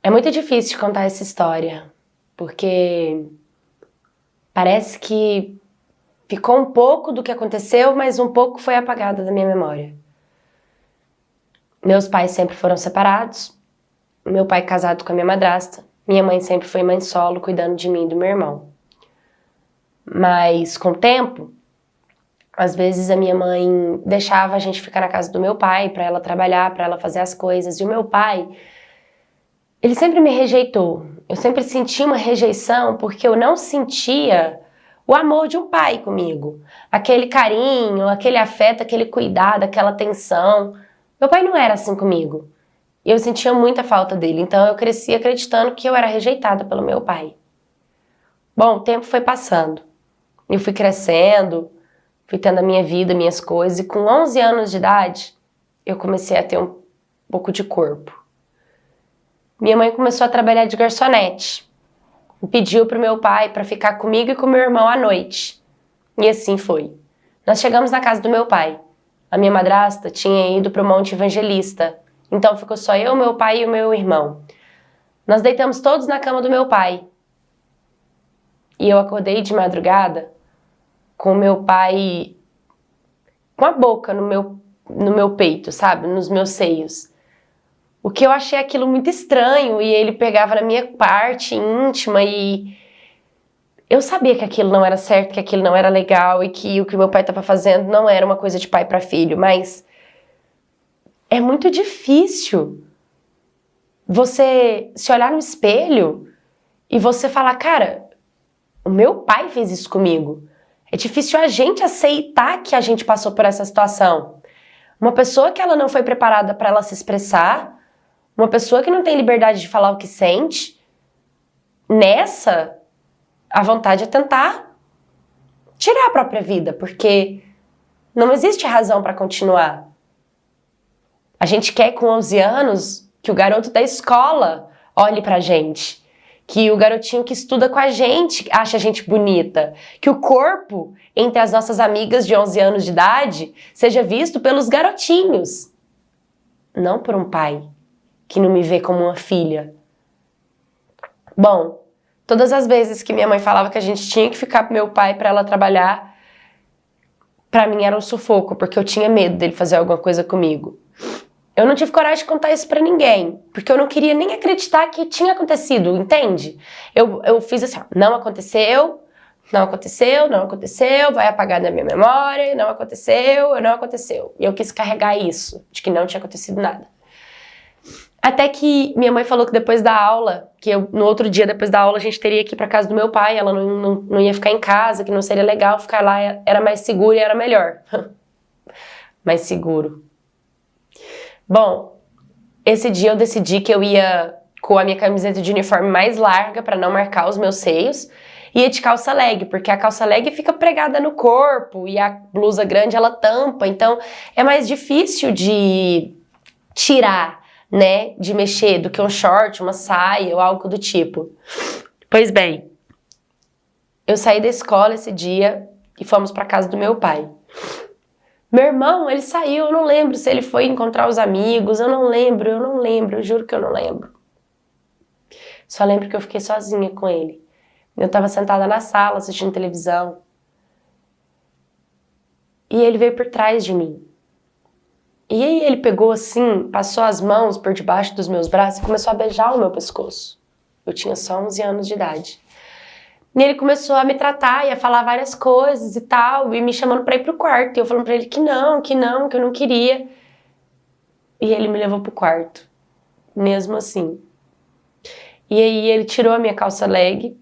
É muito difícil contar essa história, porque parece que ficou um pouco do que aconteceu, mas um pouco foi apagado da minha memória. Meus pais sempre foram separados, meu pai casado com a minha madrasta, minha mãe sempre foi mãe solo, cuidando de mim e do meu irmão. Mas com o tempo, às vezes a minha mãe deixava a gente ficar na casa do meu pai para ela trabalhar, para ela fazer as coisas. E o meu pai, ele sempre me rejeitou. Eu sempre senti uma rejeição porque eu não sentia o amor de um pai comigo. Aquele carinho, aquele afeto, aquele cuidado, aquela atenção. Meu pai não era assim comigo. E eu sentia muita falta dele. Então eu cresci acreditando que eu era rejeitada pelo meu pai. Bom, o tempo foi passando. Eu fui crescendo, fui tendo a minha vida, minhas coisas. E com 11 anos de idade, eu comecei a ter um pouco de corpo. Minha mãe começou a trabalhar de garçonete. E pediu pro meu pai para ficar comigo e com meu irmão à noite. E assim foi. Nós chegamos na casa do meu pai. A minha madrasta tinha ido pro Monte Evangelista. Então ficou só eu, meu pai e o meu irmão. Nós deitamos todos na cama do meu pai. E eu acordei de madrugada com o meu pai com a boca no meu peito, sabe? Nos meus seios. O que eu achei aquilo muito estranho, e ele pegava na minha parte íntima, e eu sabia que aquilo não era certo, que aquilo não era legal, e que o que meu pai estava fazendo não era uma coisa de pai para filho, mas é muito difícil você se olhar no espelho e você falar, cara, o meu pai fez isso comigo. É difícil a gente aceitar que a gente passou por essa situação. Uma pessoa que ela não foi preparada para ela se expressar, uma pessoa que não tem liberdade de falar o que sente, a vontade é tentar tirar a própria vida, porque não existe razão para continuar. A gente quer com 11 anos que o garoto da escola olhe pra gente, que o garotinho que estuda com a gente ache a gente bonita, que o corpo entre as nossas amigas de 11 anos de idade seja visto pelos garotinhos, não por um pai que não me vê como uma filha. Bom, todas as vezes que minha mãe falava que a gente tinha que ficar com meu pai para ela trabalhar, para mim era um sufoco, porque eu tinha medo dele fazer alguma coisa comigo. Eu não tive coragem de contar isso pra ninguém, porque eu não queria nem acreditar que tinha acontecido, entende? Eu fiz assim, ó, não aconteceu, não aconteceu, não aconteceu, vai apagar da minha memória, não aconteceu, não aconteceu. E eu quis carregar isso, de que não tinha acontecido nada. Até que minha mãe falou que depois da aula, no outro dia depois da aula a gente teria que ir pra casa do meu pai, ela não ia ficar em casa, que não seria legal ficar lá, era mais seguro e era melhor. Mais seguro. Bom, esse dia eu decidi que eu ia com a minha camiseta de uniforme mais larga para não marcar os meus seios, e ia de calça leg, porque a calça leg fica pregada no corpo e a blusa grande ela tampa, então é mais difícil de tirar, né, de mexer do que um short, uma saia ou algo do tipo. Pois bem, eu saí da escola esse dia e fomos para casa do meu pai. Meu irmão, ele saiu, eu não lembro se ele foi encontrar os amigos, eu não lembro, eu juro que eu não lembro. Só lembro que eu fiquei sozinha com ele. Eu tava sentada na sala assistindo televisão. E ele veio por trás de mim. E aí ele pegou assim, passou as mãos por debaixo dos meus braços e começou a beijar o meu pescoço. Eu tinha só 11 anos de idade. E ele começou a me tratar e a falar várias coisas e tal, e me chamando pra ir pro quarto. E eu falando pra ele que eu não queria. E ele me levou pro quarto, mesmo assim. E aí ele tirou a minha calça leg